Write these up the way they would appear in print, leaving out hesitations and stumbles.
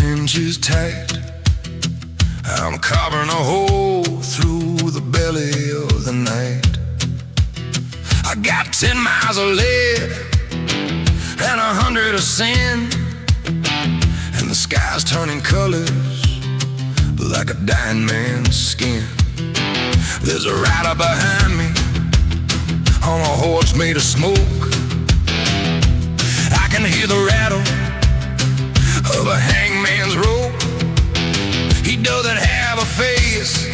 inches tight. I'm carving a hole through the belly of the night. I got 10 miles of lead and 100 of sin, and the sky's turning colors like a dying man's skin. There's a rider behind me on a horse made of smoke. I can hear the rattle of a hangman's rope. He doesn't have a face,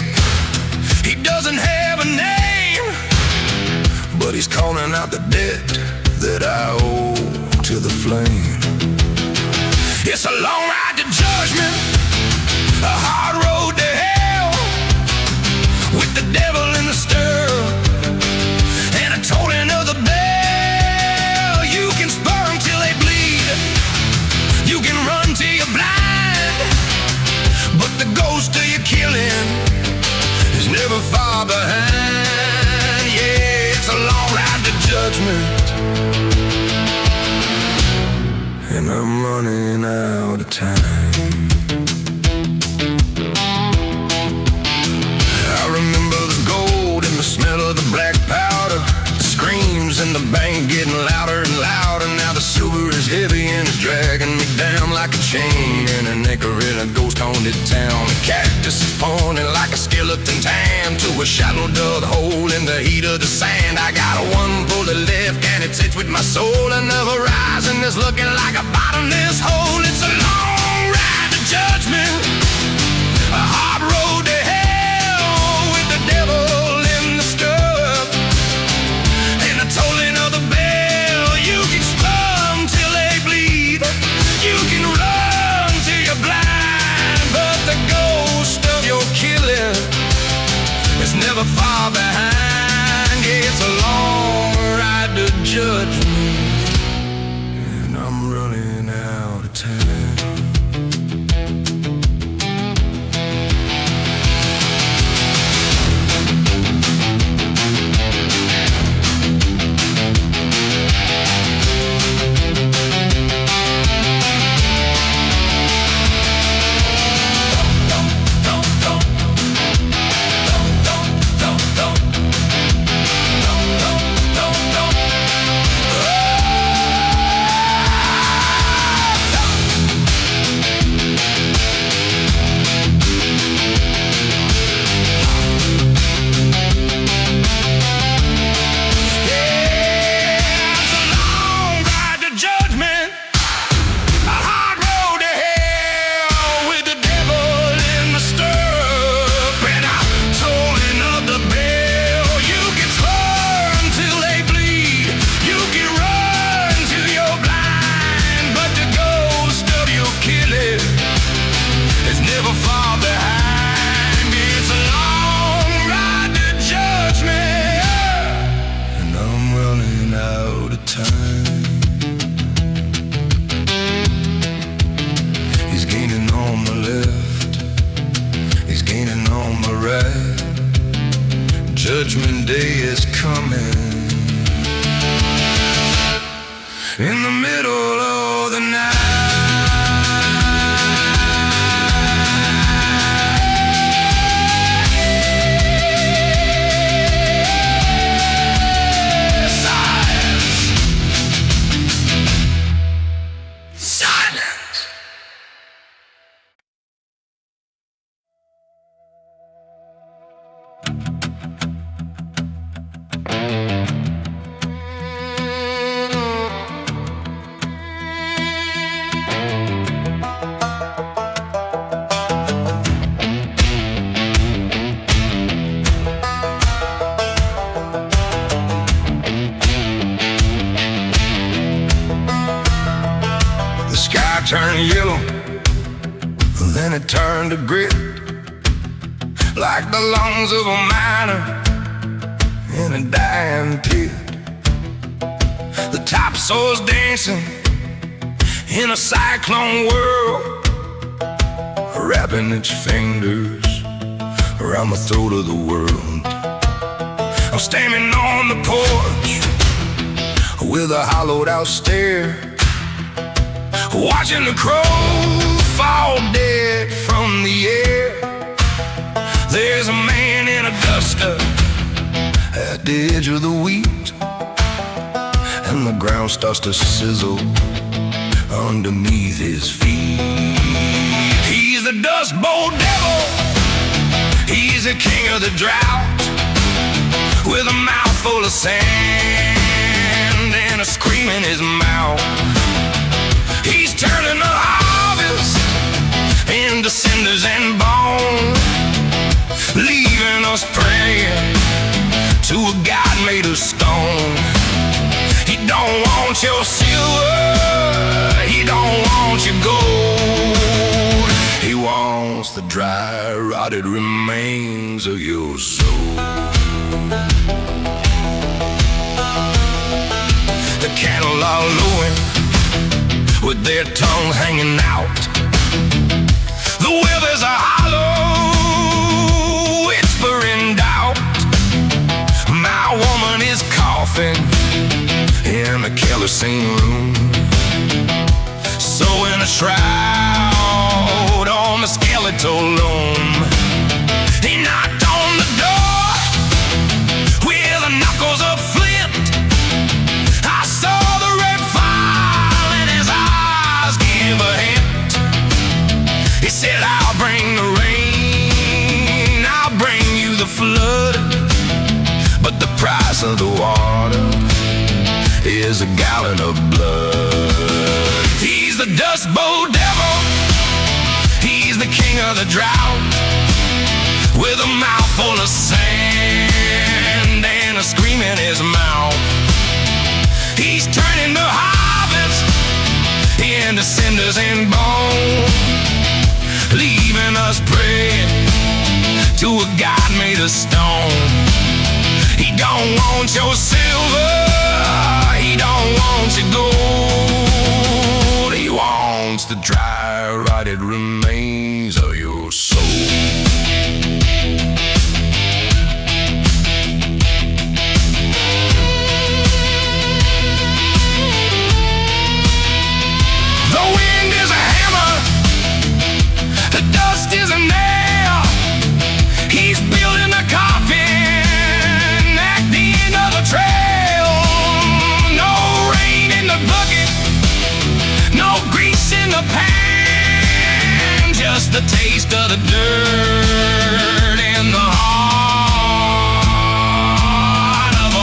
he doesn't have a name, but he's calling out the debt that I owe to the flame. It's a long ride to judgment, a hard road to hell, with the devil in the stirrup and a tolling of the bell. You can spur them till they bleed, you can run till you're blind, but the ghost of your killing is never far behind. Yeah, it's a long ride to judgment, and I'm running out of time. I remember the gold and the smell of the black powder, the screams in the bank getting louder and louder. Now the silver is heavy and it's dragging me down like a chain in an anchor in a ghost-haunted town. The cactus is pointing like a skeleton tan to a shallow dug hole in the heat of the sand. I got one bullet left and it's itched with my soul. Another horizon is looking like a bottomless hole. It's a long ride to judgment, a hard road to hell, with the devil in the stirrup and the tolling of the bell. You can spur till they bleed, you can run till you're blind, but the ghost of your killing is never far behind. Yeah, it's a long ride to judgment, and I'm running out of time. Judgment Day is coming in the middle of the night. Turned yellow, then it turned to grit, like the lungs of a miner in a dying pit. The topsoil's dancing in a cyclone whirl, wrapping its fingers around the throat of the world. I'm standing on the porch with a hollowed out stare, watching the crows fall ground starts to sizzle underneath his feet. He's the Dust Bowl devil. He's the king of the drought, with a mouth full of sand and a scream in his mouth. He's turning the harvest into cinders and bone, leaving us praying to a God made of stone. He don't want your silver, he don't want your gold. He wants the dry, rotted remains of your soul. The cattle are lowing with their tongues hanging out. The withers are hollow, whispering doubt. My woman is coughing in the kerosene room, sewing a shroud on the skeletal loom. He knocked on the door with the knuckles of flint. I saw the red fire in his eyes give a hint. He said, I'll bring the rain, I'll bring you the flood, but the price of the water is a gallon of blood. He's the Dust Bowl devil. He's the king of the drought, with a mouth full of sand and a scream in his mouth. He's turning the harvest into cinders and bone, leaving us praying to a God made of stone. He don't want your silver, he don't want your gold. He wants the dry, rotted remains of your soul. The wind is a hammer, the dust is a nail. He's building a coffin at the end of the trail. No rain in the bucket, no grease in the pan, just the taste of the dirt in the heart of a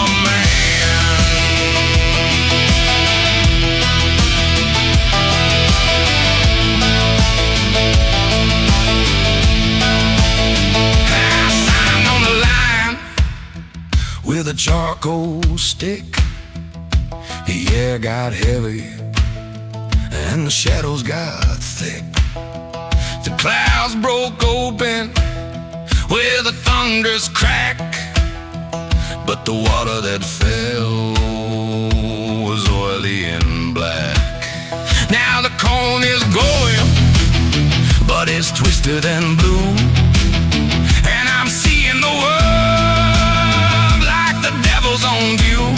with a charcoal stick. The air got heavy and the shadows got thick. The clouds broke open with a thunderous crack, but the water that fell was oily and black. Now the corn is going, but it's twisted and blue, and I'm seeing the world like the devil's on view.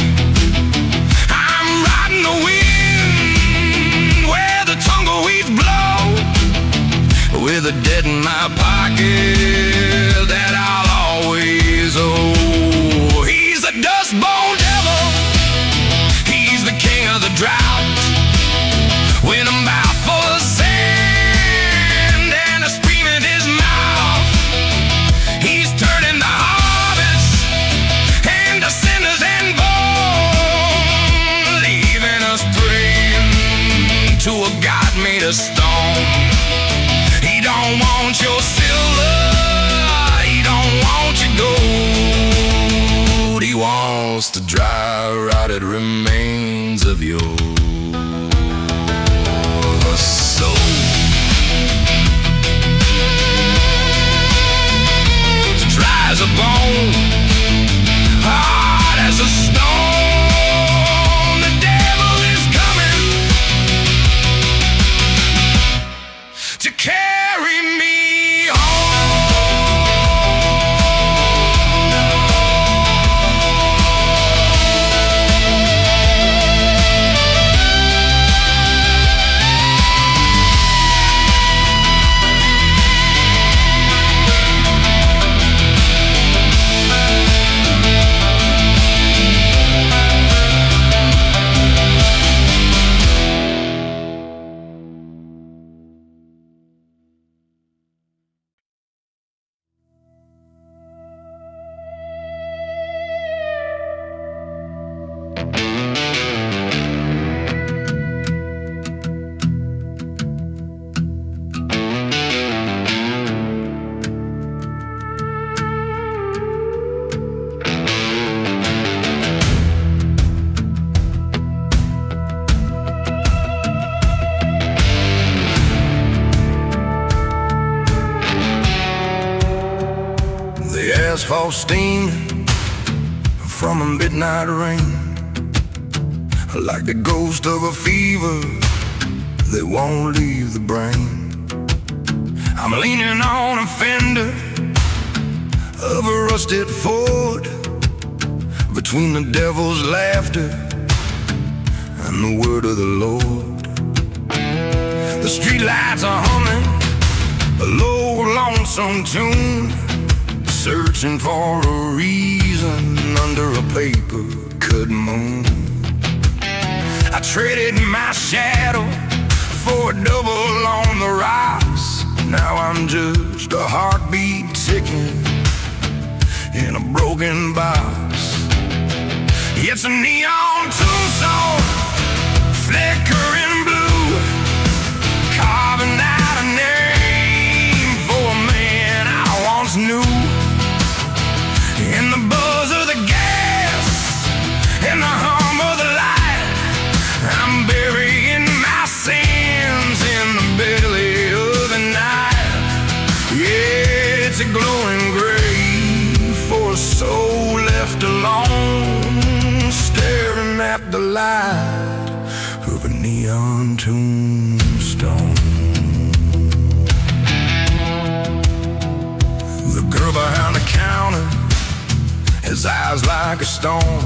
I'm riding the wind where the tumbleweeds blow, with a debt in my pocket that I'll always owe. He's a Dust Bowl devil, he's the king of the drought, with a mouth full of sand and a scream in his mouth. He's turning the harvest into cinders and bone, leaving us praying to a God made of stone. He don't want your silver, he don't want your gold. He wants the dry, rotted remains of your soul. It's dry as a bone, hard as a stone. The devil is coming to carry me home. asphalt steaming from a midnight rain, like the ghost of a fever that won't leave the brain. I'm leaning on a fender of a rusted Ford, between the devil's laughter and the word of the Lord. The streetlights are humming a low, lonesome tune, searching for a reason under a paper-cut moon. I traded my shadow for a double on the rocks. Now I'm just a heartbeat ticking in a broken box. It's a neon tombstone, flickering blue, carving out a name for a man I once knew. In the buzz of the gas, in the hum of the light, I'm burying my sins in the belly of the night. Yeah, it's a glowing grave for a soul left alone, staring at the light of a neon tombstone. The girl behind the counter has eyes like a stone,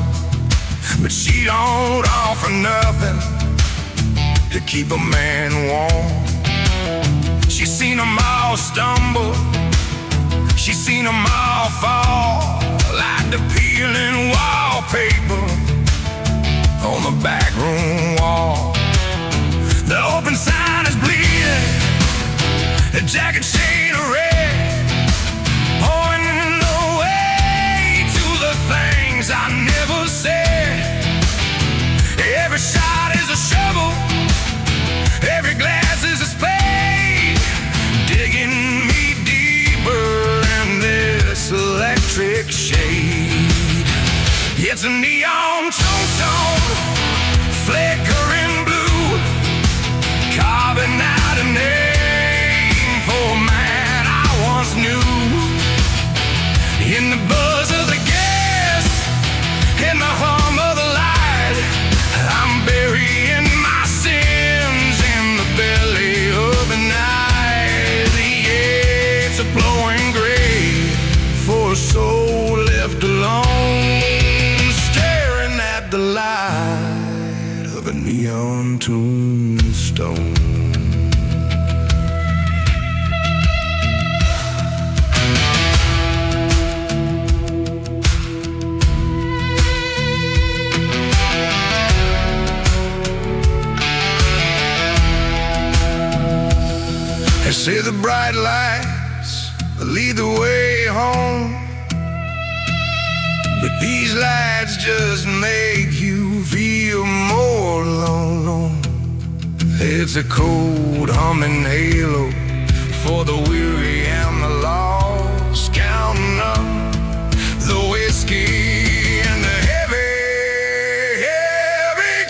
but she don't offer nothing to keep a man warm. She's seen them all stumble, she's seen them all fall, like the peeling wallpaper on the back room wall. The open sign is bleeding, the jacket chain of red, pointing the way to the things I never said. Every shot is a shovel, every glass is a spade, digging me deeper in this electric shade. It's a neon tombstone, flickering blue, carving out a name for a man I once knew. In the buzz of the gas, in the hum of the light, I'm burying my sins in the belly of the night. Yeah, it's a blowing grave for a soul left alone, staring at the light of a neon tombstone. They say the bright lights lead the way home, but these lights just make you feel more alone. It's a cold humming halo for the weary and the lost, counting up the whiskey and the heavy, heavy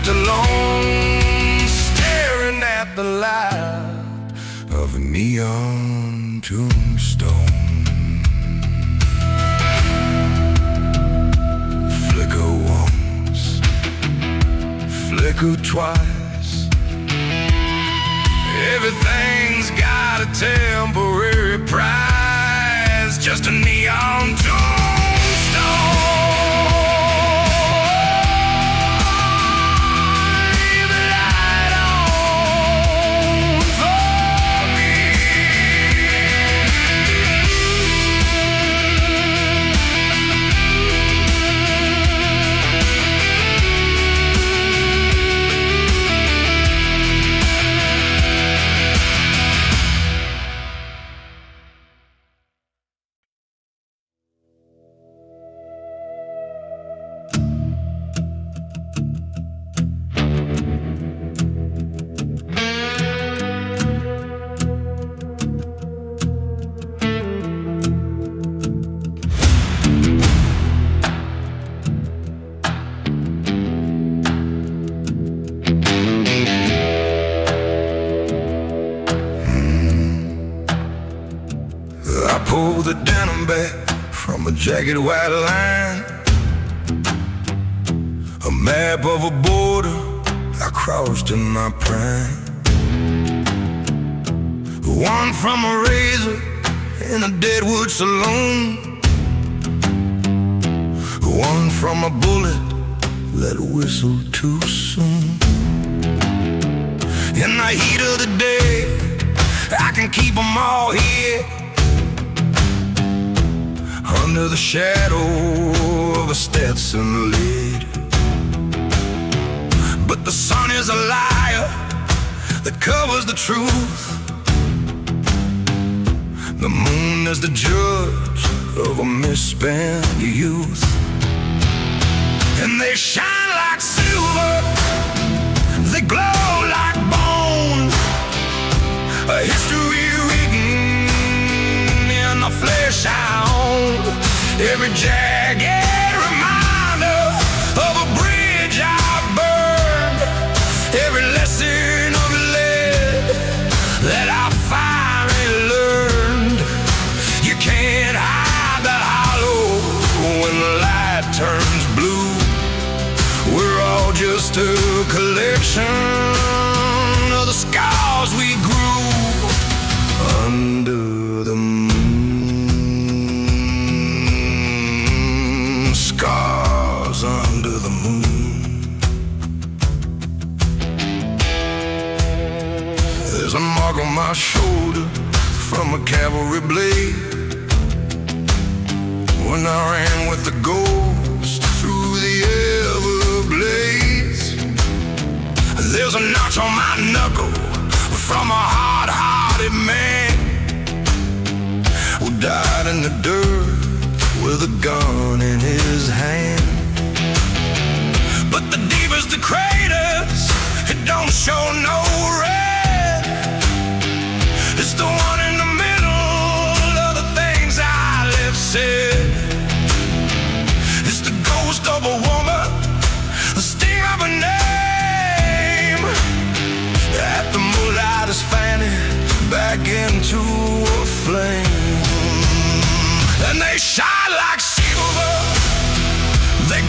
alone, staring at the light of a neon tombstone. Flicker once, flicker twice, everything's got a temporary price, just a neon tombstone. Leave the light on. come back from a jagged white line, a map of a border I crossed in my prime. One from a razor in a deadwood saloon, one from a bullet that whistled too soon. In the heat of the day, I can keep them all here, under the shadow of a Stetson lid. But the sun is a liar that covers the truth. The moon is the judge of a misspent youth. And they shine like silver, they glow like bone, a history written in the flesh I own. Every jagged reminder of a bridge I burned, every lesson of lead that I finally learned. You can't hide the hollow when the light turns blue. We're all just a collection of the scars we grew under the moon. Scars under the moon. There's a mark on my shoulder from a cavalry blade when I ran with the ghost through the Everglades. There's a notch on my knuckle from a hard-hearted man who died in the dirt with a gun in his hand. But the deepest the craters, it don't show no red. It's the one in the middle of the things I left said. It's the ghost of a woman, the sting of a name, that the moonlight is fanning back into a flame. And they shine like silver, they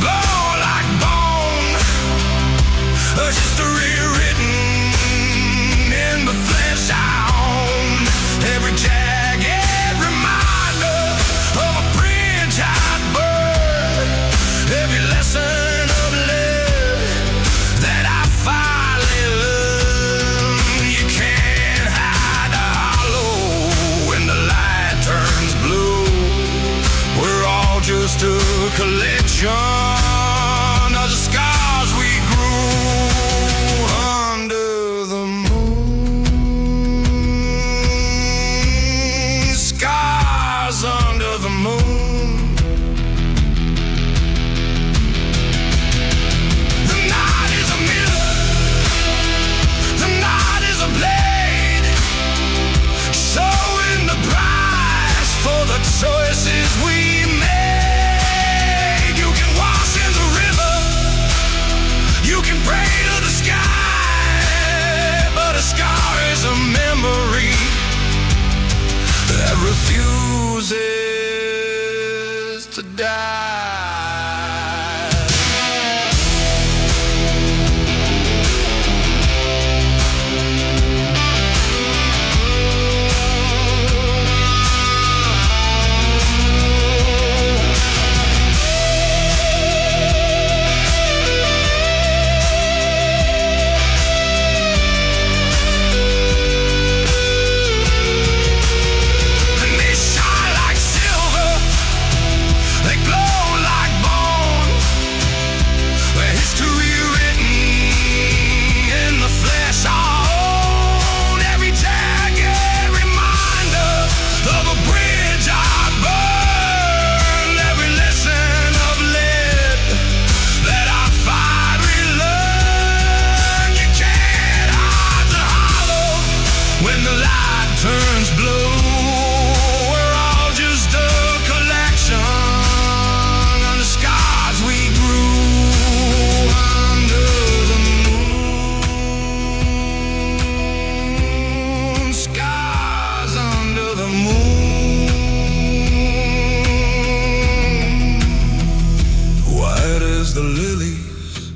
lilies,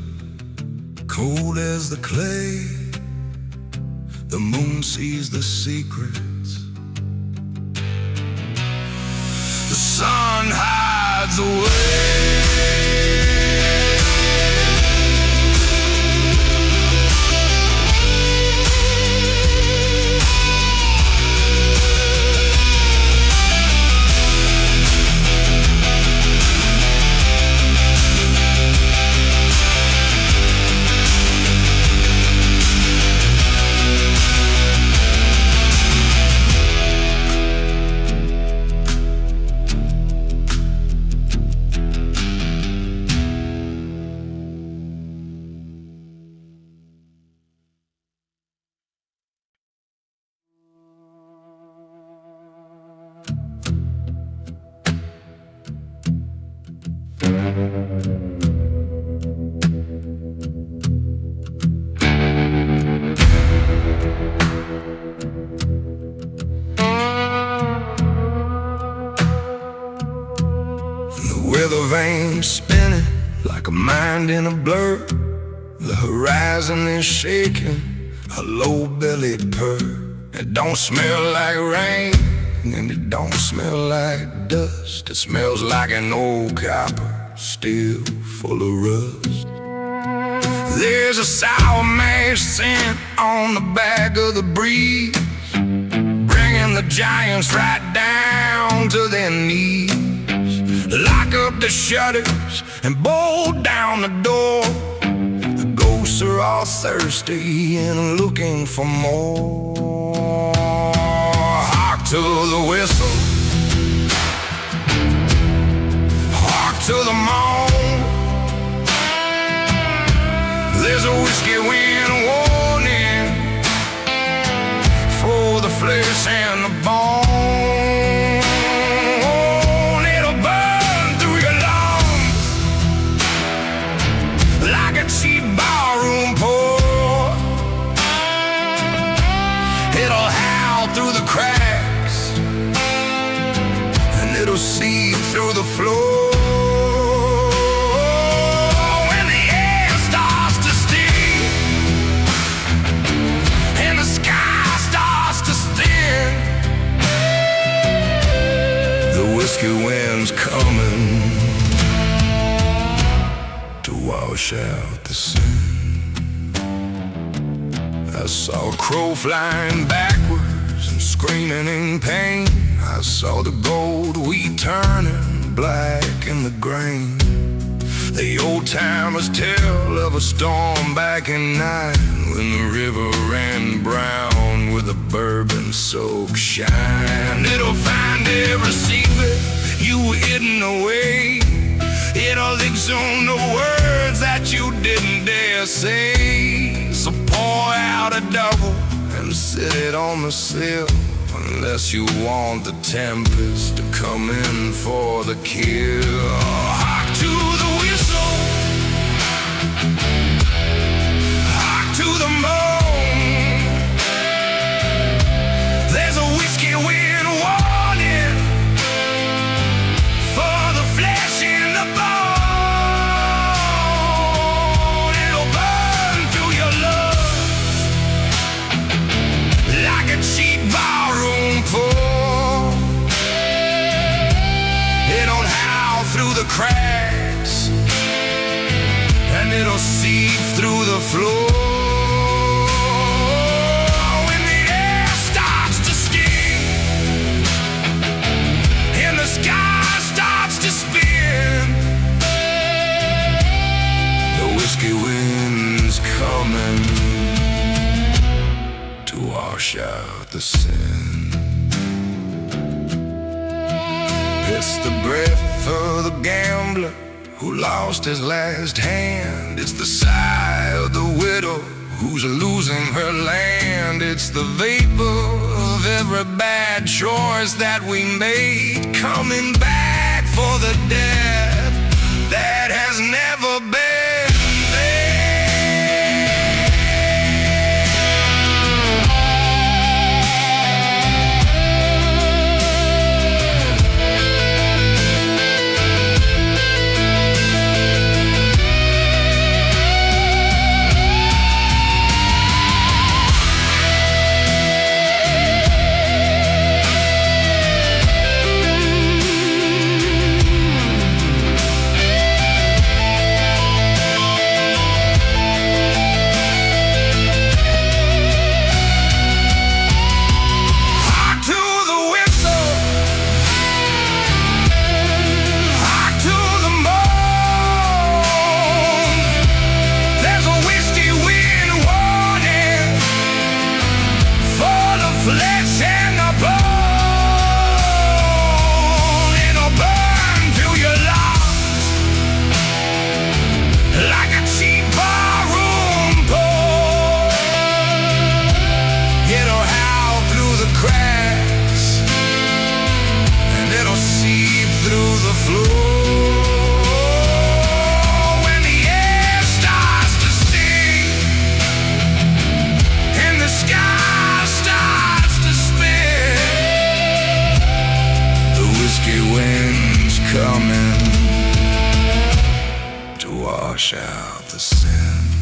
cold as the clay. The moon sees the secrets, the sun hides away. Weather vane spinning like a mind in a blur. The horizon is shaking, a low-bellied purr. It don't smell like rain, and it don't smell like dust. It smells like an old copper, still full of rust. There's a sour mash scent on the back of the breeze, bringing the giants right down to their knees. Lock up the shutters and bolt down the door. The ghosts are all thirsty and looking for more. Hark to the whistle, hark to the moan. There's a whiskey wind warning for the flesh and the bone. Cheap barroom pour, it'll howl through the cracks, and it'll seep through the floor. When the air starts to sting and the sky starts to sting, the whiskey wind's coming to wash out the sin. I saw a crow flying backwards and screaming in pain. I saw the gold wheat turning black in the grain. The old timers tell of a storm back in '9 when the river ran brown with a bourbon-soaked shine. It'll find every secret you hidden away. It'll exhume the words that you didn't dare say. So pour out a double and sit it on the sill, unless you want the tempest to come in for the kill. Hark to the whistle, hark to the moan. There's a whiskey wind warning for the flesh in the bone. It'll burn through your lungs like a cheap barroom pour. It'll howl through the cracks, and it'll seep through the floor. When the air starts to sting and the sky starts to spin, the whiskey wind's coming to wash out the sin. It's the breath of the gambler who lost his last hand. It's the sigh of the widow who's losing her land. It's the vapor of every bad choice that we made, coming back for the death that has never been there. to sin.